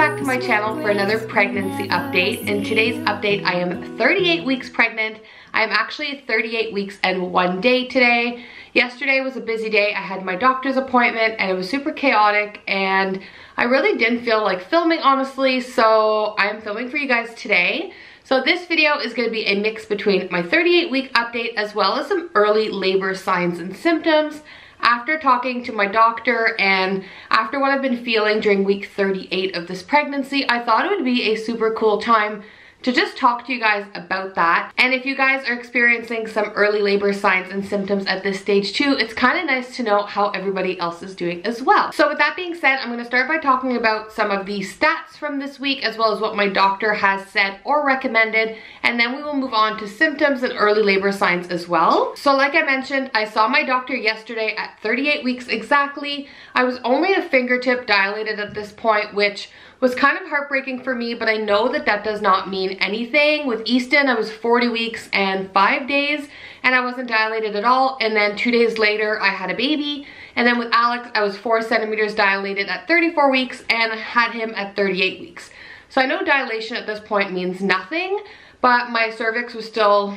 back to my channel for another pregnancy update. In today's update, I am 38 weeks pregnant. I am actually 38 weeks and 1 day today. Yesterday was a busy day. I had my doctor's appointment and it was super chaotic and I really didn't feel like filming, honestly, so I'm filming for you guys today. So this video is going to be a mix between my 38 week update as well as some early labor signs and symptoms. After talking to my doctor and after what I've been feeling during week 38 of this pregnancy, I thought it would be a super cool time to just talk to you guys about that. And if you guys are experiencing some early labor signs and symptoms at this stage too, it's kind of nice to know how everybody else is doing as well. So with that being said, I'm going to start by talking about some of the stats from this week as well as what my doctor has said or recommended, and then we will move on to symptoms and early labor signs as well. So like I mentioned, I saw my doctor yesterday at 38 weeks exactly. I was only a fingertip dilated at this point, which was kind of heartbreaking for me, but I know that that does not mean anything. With Easton, I was 40 weeks and 5 days and I wasn't dilated at all. And then 2 days later, I had a baby. And then with Alex, I was 4 centimeters dilated at 34 weeks and had him at 38 weeks. So I know dilation at this point means nothing, but my cervix was still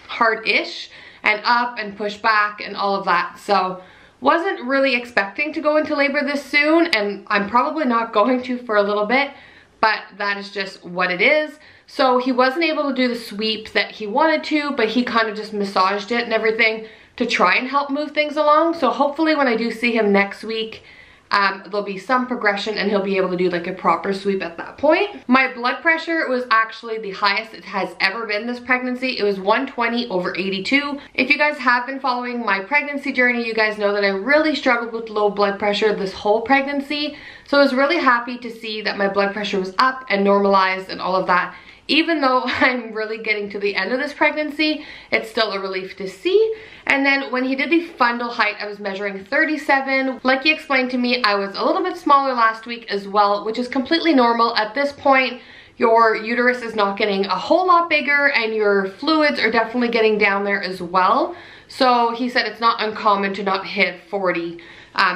hard-ish and up and pushed back and all of that. So wasn't really expecting to go into labor this soon, and I'm probably not going to for a little bit, but that is just what it is. So he wasn't able to do the sweep that he wanted to, but he kind of just massaged it and everything to try and help move things along. So hopefully when I do see him next week, there'll be some progression and he'll be able to do like a proper sweep at that point. My blood pressure was actually the highest it has ever been this pregnancy. It was 120/82. If you guys have been following my pregnancy journey, you guys know that I really struggled with low blood pressure this whole pregnancy. So I was really happy to see that my blood pressure was up and normalized and all of that. Even though I'm really getting to the end of this pregnancy, it's still a relief to see. And then when he did the fundal height, I was measuring 37. Like he explained to me, I was a little bit smaller last week as well, which is completely normal. At this point, your uterus is not getting a whole lot bigger and your fluids are definitely getting down there as well. So he said it's not uncommon to not hit 40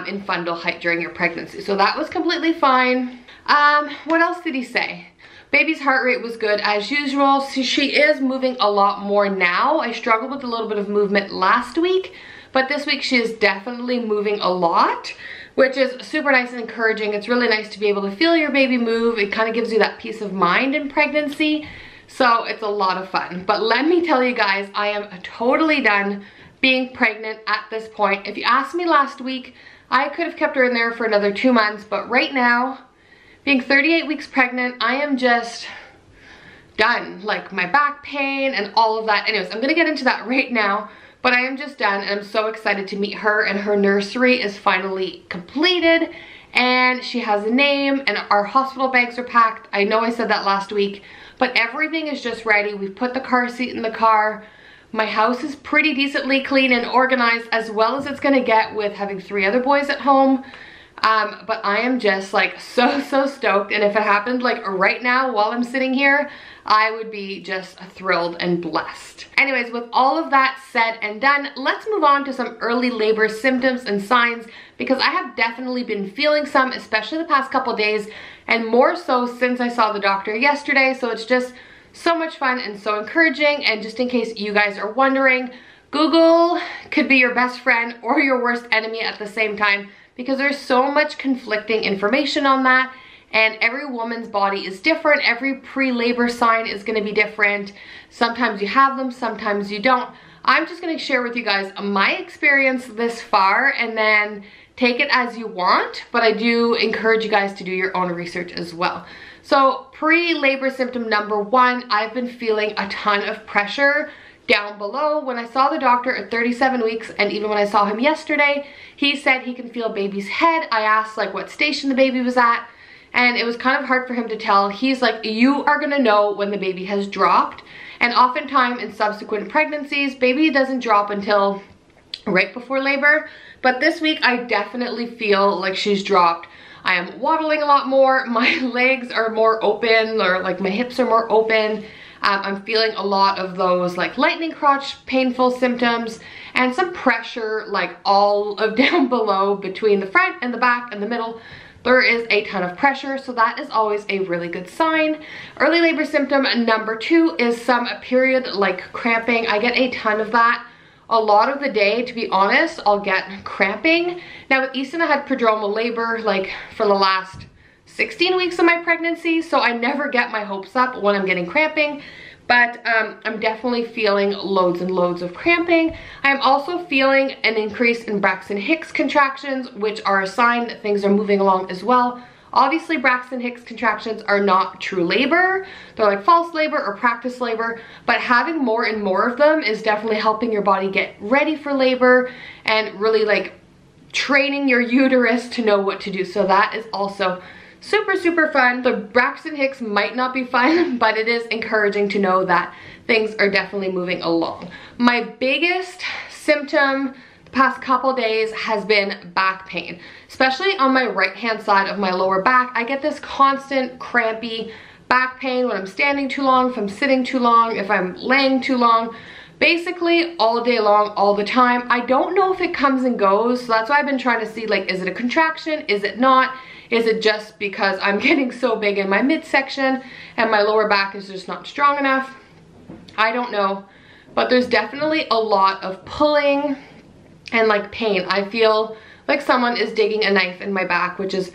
in fundal height during your pregnancy. So that was completely fine. What else did he say? Baby's heart rate was good as usual. So she is moving a lot more now. I struggled with a little bit of movement last week, but this week she is definitely moving a lot, which is super nice and encouraging. It's really nice to be able to feel your baby move. It kind of gives you that peace of mind in pregnancy. So it's a lot of fun. But let me tell you guys, I am totally done being pregnant at this point. If you asked me last week, I could have kept her in there for another 2 months, but right now, being 38 weeks pregnant, I am just done. Like my back pain and all of that. Anyways, I'm gonna get into that right now, but I am just done and I'm so excited to meet her, and her nursery is finally completed and she has a name and our hospital bags are packed. I know I said that last week, but everything is just ready. We've put the car seat in the car. My house is pretty decently clean and organized, as well as it's gonna get with having 3 other boys at home. But I am just like so stoked, and if it happened like right now while I'm sitting here, I would be just thrilled and blessed. Anyways, with all of that said and done, let's move on to some early labor symptoms and signs, because I have definitely been feeling some, especially the past couple days, and more so since I saw the doctor yesterday. So it's just so much fun and so encouraging. And just in case you guys are wondering, Google could be your best friend or your worst enemy at the same time, because there's so much conflicting information on that, and every woman's body is different. Every pre-labor sign is going to be different. Sometimes you have them, sometimes you don't. I'm just going to share with you guys my experience this far, and then take it as you want, but I do encourage you guys to do your own research as well. So pre-labor symptom number 1, I've been feeling a ton of pressure down below. When I saw the doctor at 37 weeks, and even when I saw him yesterday, he said he can feel baby's head. I asked like what station the baby was at, and it was kind of hard for him to tell. He's like, you are gonna know when the baby has dropped. And oftentimes in subsequent pregnancies, baby doesn't drop until right before labor. But this week I definitely feel like she's dropped. I am waddling a lot more. My legs are more open, or like my hips are more open. I'm feeling a lot of those like lightning crotch painful symptoms, and some pressure like all of down below between the front and the back and the middle. there is a ton of pressure, so that is always a really good sign. Early labor symptom number 2 is some period like cramping. I get a ton of that. A lot of the day, to be honest, I'll get cramping. Now with Easton, I had prodromal labor like for the last 16 weeks of my pregnancy, so I never get my hopes up when I'm getting cramping, but I'm definitely feeling loads and loads of cramping. I'm also feeling an increase in Braxton Hicks contractions, which are a sign that things are moving along as well. Obviously, Braxton Hicks contractions are not true labor. They're like false labor or practice labor, but having more and more of them is definitely helping your body get ready for labor and really like training your uterus to know what to do. So that is also super, super fun. The Braxton Hicks might not be fun, but it is encouraging to know that things are definitely moving along. My biggest symptom past couple days has been back pain, especially on my right hand side of my lower back. I get this constant crampy back pain when I'm standing too long, if I'm sitting too long, if I'm laying too long, basically all day long, all the time. I don't know if it comes and goes, so that's why I've been trying to see, like, is it a contraction, is it not, is it just because I'm getting so big in my midsection and my lower back is just not strong enough? I don't know, but there's definitely a lot of pulling and like pain. I feel like someone is digging a knife in my back, which is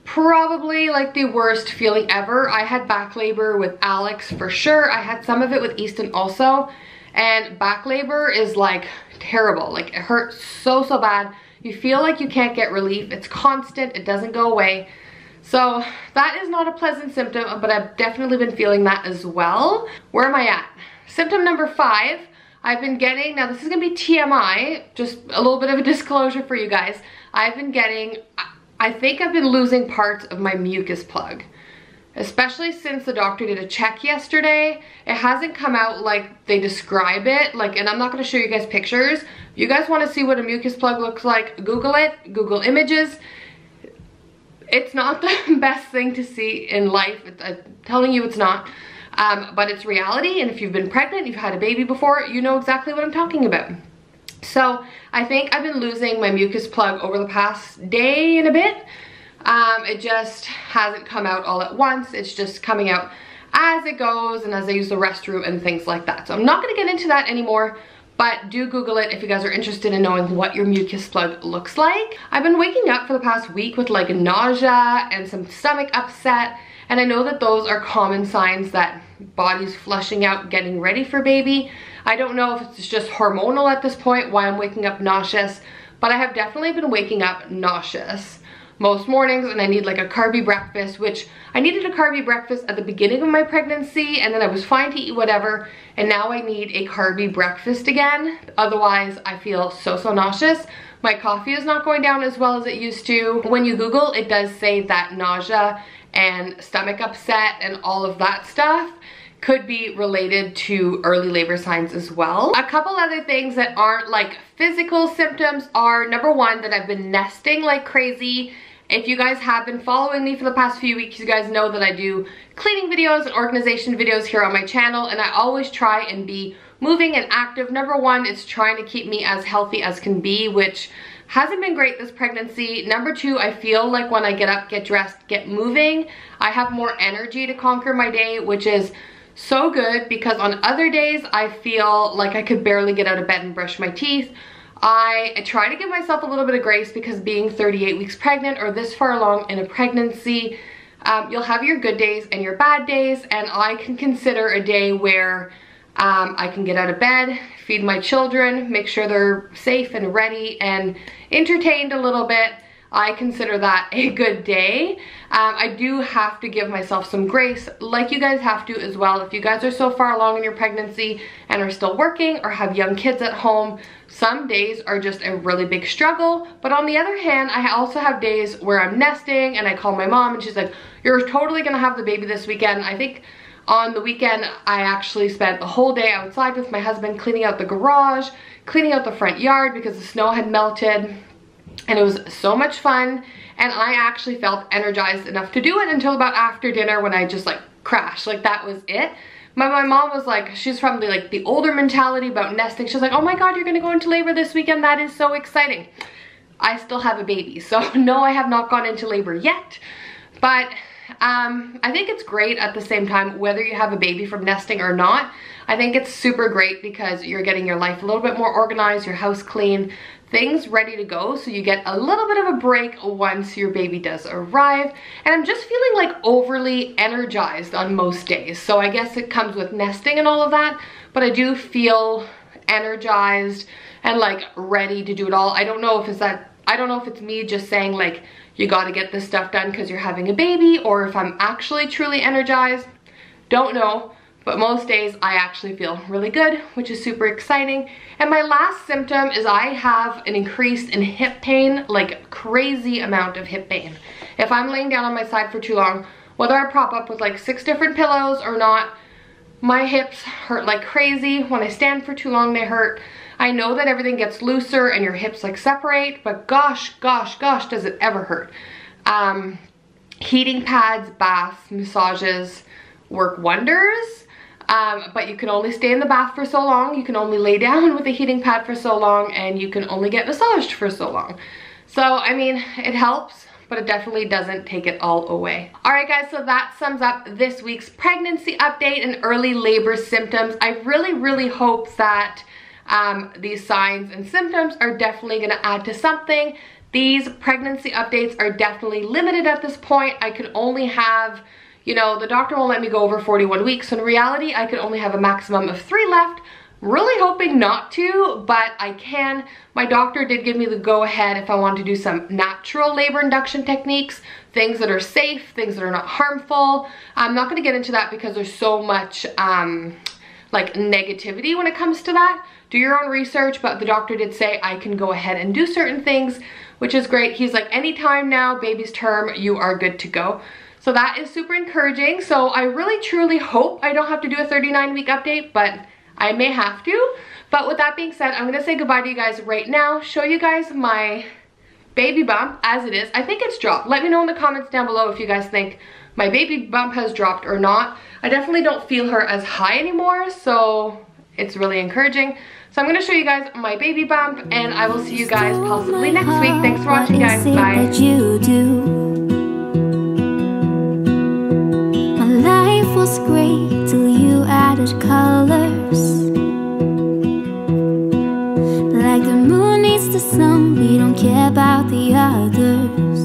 probably like the worst feeling ever. I had back labor with Alex for sure. I had some of it with Easton also, and back labor is like terrible. Like it hurts so, so bad. You feel like you can't get relief. It's constant, it doesn't go away. So that is not a pleasant symptom, but I've definitely been feeling that as well. Where am I at? Symptom number 5. I've been getting, now this is gonna be TMI, just a little bit of a disclosure for you guys. I've been getting, I think I've been losing parts of my mucus plug, especially since the doctor did a check yesterday. It hasn't come out like they describe it, like, and I'm not gonna show you guys pictures. If you guys wanna see what a mucus plug looks like, Google it, Google images. It's not the best thing to see in life, I'm telling you it's not. But it's reality, and if you've been pregnant, you've had a baby before, you know exactly what I'm talking about. So I think I've been losing my mucus plug over the past day and a bit. It just hasn't come out all at once. It's just coming out as it goes and as I use the restroom and things like that. So I'm not going to get into that anymore, but do Google it if you guys are interested in knowing what your mucus plug looks like. I've been waking up for the past week with like nausea and some stomach upset, and I know that those are common signs that body's flushing out, getting ready for baby. I don't know if it's just hormonal at this point, why I'm waking up nauseous, but I have definitely been waking up nauseous most mornings, and I need like a carby breakfast, which I needed a carby breakfast at the beginning of my pregnancy, and then I was fine to eat whatever, and now I need a carby breakfast again. Otherwise, I feel so, so nauseous. My coffee is not going down as well as it used to. When you Google, it does say that nausea and stomach upset and all of that stuff could be related to early labor signs as well. A couple other things that aren't like physical symptoms are, number 1, that I've been nesting like crazy. If you guys have been following me for the past few weeks, you guys know that I do cleaning videos and organization videos here on my channel, and I always try and be moving and active. Number 1 is trying to keep me as healthy as can be, which hasn't been great this pregnancy. Number 2, I feel like when I get up, get dressed, get moving, I have more energy to conquer my day, which is so good, because on other days I feel like I could barely get out of bed and brush my teeth. I try to give myself a little bit of grace, because being 38 weeks pregnant or this far along in a pregnancy, you'll have your good days and your bad days, and I can consider a day where I can get out of bed, feed my children, make sure they're safe and ready and entertained a little bit. I consider that a good day. I do have to give myself some grace, like you guys have to as well. If you guys are so far along in your pregnancy and are still working or have young kids at home, some days are just a really big struggle. But on the other hand, I also have days where I'm nesting and I call my mom and she's like, "You're totally gonna have the baby this weekend." I think on the weekend, I actually spent the whole day outside with my husband cleaning out the garage, cleaning out the front yard because the snow had melted. And it was so much fun, and I actually felt energized enough to do it until about after dinner, when I just like crashed. Like, that was it. My mom was like, she's probably like the older mentality about nesting. She's like, "Oh my god, you're gonna go into labor this weekend, that is so exciting." I still have a baby. So no, I have not gone into labor yet, but I think it's great at the same time, whether you have a baby from nesting or not. I think it's super great because you're getting your life a little bit more organized, your house clean, things ready to go, so you get a little bit of a break once your baby does arrive. And I'm just feeling like overly energized on most days. So I guess it comes with nesting and all of that, but I do feel energized and like ready to do it all. I don't know if it's me just saying like, you got to get this stuff done because you're having a baby, or if I'm actually truly energized. Don't know, but most days I actually feel really good, which is super exciting. And my last symptom is I have an increase in hip pain, like crazy amount of hip pain. If I'm laying down on my side for too long, whether I prop up with like 6 different pillows or not, my hips hurt like crazy. When I stand for too long, they hurt. I know that everything gets looser and your hips like separate, but gosh, does it ever hurt. Heating pads, baths, massages work wonders, but you can only stay in the bath for so long. You can only lay down with a heating pad for so long, and you can only get massaged for so long. So, I mean, it helps, but it definitely doesn't take it all away. All right, guys, so that sums up this week's pregnancy update and early labor symptoms. I really hope that these signs and symptoms are definitely going to add to something. These pregnancy updates are definitely limited at this point. I can only have, you know, the doctor won't let me go over 41 weeks. So in reality, I could only have a maximum of 3 left. Really hoping not to, but I can. My doctor did give me the go ahead if I want to do some natural labor induction techniques, things that are safe, things that are not harmful. I'm not going to get into that because there's so much like negativity when it comes to that. Do your own research, but the doctor did say I can go ahead and do certain things, which is great. He's like, anytime now, baby's term, you are good to go. So that is super encouraging. So I really truly hope I don't have to do a 39-week update, but I may have to. But with that being said, I'm gonna say goodbye to you guys right now, show you guys my baby bump as it is. I think it's dropped. Let me know in the comments down below if you guys think my baby bump has dropped or not. I definitely don't feel her as high anymore, so it's really encouraging. So I'm gonna show you guys my baby bump, and I will see you guys possibly next week. Thanks for watching, guys. Bye. My life was great till you added colors. Like the moon needs the sun, we don't care about the others.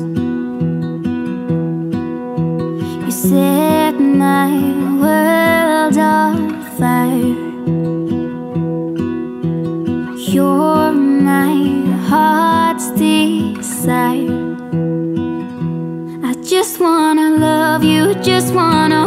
You set my world on fire. You're my heart's desire. I just wanna love you, just wanna